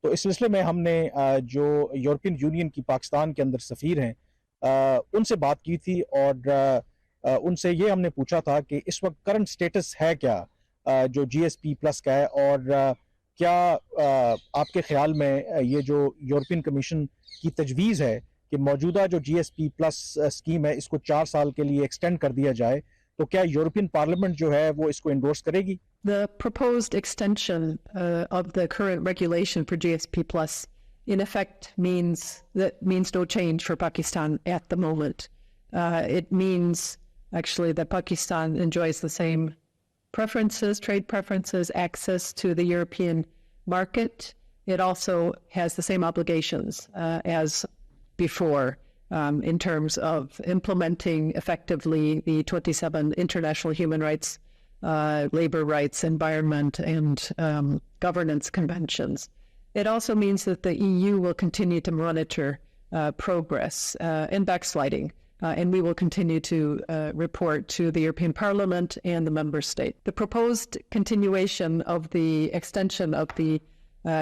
तो इस सिलसिले में हमने जो यूरोपियन यूनियन की पाकिस्तान के अंदर सफ़ीर हैं उनसे बात की थी और उनसे ये हमने पूछा था कि इस वक्त करंट स्टेटस है क्या जो GSP प्लस का है और क्या आपके ख्याल में ये जो यूरोपियन कमीशन की तजवीज़ है कि मौजूदा जो GSP प्लस स्कीम है इसको 4 साल के लिए एक्सटेंड कर दिया जाए, तो क्या यूरोपियन पार्लियामेंट जो है वो इसको एंडोर्स करेगी? The proposed extension of the current regulation for GSP Plus, in effect, means no change for Pakistan at the moment. It means actually that Pakistan enjoys the same preferences, trade preferences, access to the European market. It also has the same obligations as before in terms of implementing effectively the 27 international human rights, labor rights, environment, and governance conventions. It also means that the EU will continue to monitor progress and backsliding, and we will continue to report to the European Parliament and the member state. The proposed continuation of the extension of the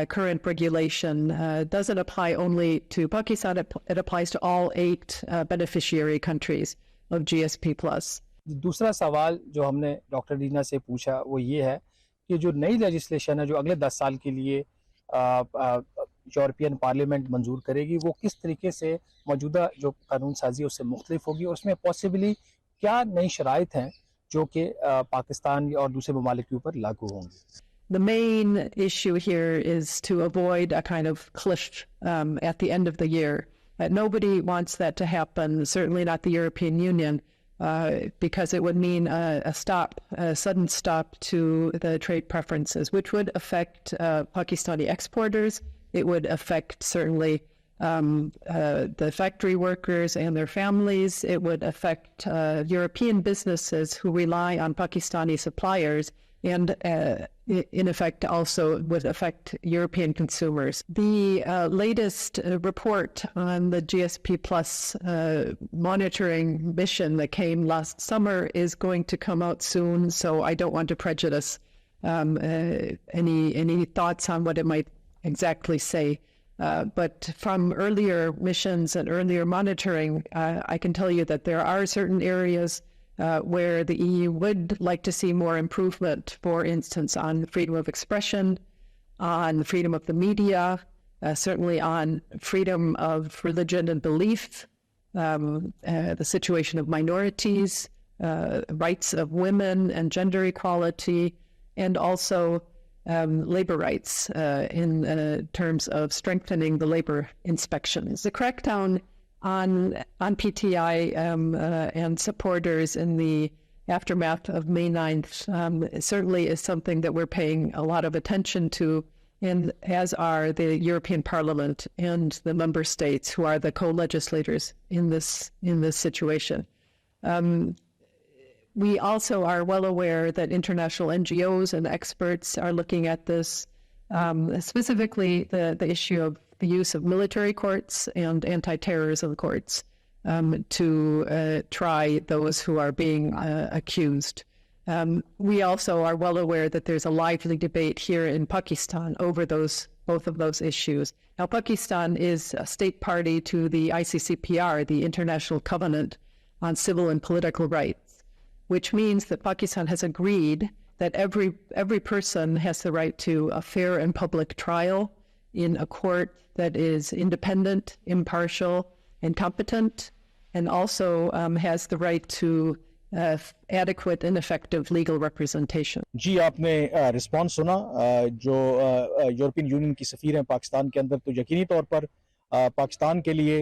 current regulation doesn't apply only to Pakistan, it applies to all 8 beneficiary countries of GSP+. दूसरा सवाल जो हमने doctor Reena से पूछा वो ये है कि जो नई लेजिस्लेशन है जो अगले 10 साल के लिए यूरोपियन पार्लियामेंट मंजूर करेगी वो किस तरीके से मौजूदा जो कानून साजी है उससे मुख्तलिफ होगी और उसमें पॉसिबली क्या नई शराइत हैं जो कि पाकिस्तान और दूसरे ममालिक के ऊपर लागू होंगी. The main issue here is to avoid a kind of cliff at the end of the year. Nobody wants that to happen, certainly not the European Union, because it would mean a sudden stop to the trade preferences, which would affect Pakistani exporters. It would affect certainly the factory workers and their families. It would affect European businesses who rely on Pakistani suppliers, and in effect also would affect European consumers. The latest report on the GSP Plus monitoring mission that came last summer is going to come out soon, so I don't want to prejudice any thoughts on what it might exactly say. But from earlier missions and earlier monitoring, I can tell you that there are certain areas where the EU would like to see more improvement, for instance, on freedom of expression, on freedom of the media, certainly on freedom of religion and belief, the situation of minorities, rights of women and gender equality, and also labor rights in terms of strengthening the labor inspections. The crackdown on PTI and supporters in the aftermath of May 9th certainly is something that we're paying a lot of attention to, and as are the European Parliament and the member states who are the co-legislators in this situation. We also are well aware that international NGOs and experts are looking at this, specifically the issue of the use of military courts and anti-terrorism courts to try those who are being accused. We also are well aware that there's a lively debate here in Pakistan over both of those issues. Now, Pakistan is a state party to the ICCPR, the International Covenant on Civil and Political Rights, which means that Pakistan has agreed that every person has the right to a fair and public trial in a court that is independent, impartial, and competent, and also has the right to adequate and effective legal representation. जी, आपने response सुना जो European union की सफ़ीर हैं पाकिस्तान के अंदर, तो यकीनी तौर पर पाकिस्तान के लिए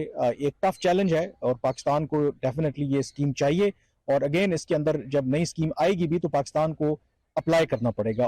एक टफ चैलेंज है और पाकिस्तान को डेफिनेटली ये स्कीम चाहिए और अगेन इसके अंदर जब नई स्कीम आएगी भी तो पाकिस्तान को अप्लाई करना पड़ेगा.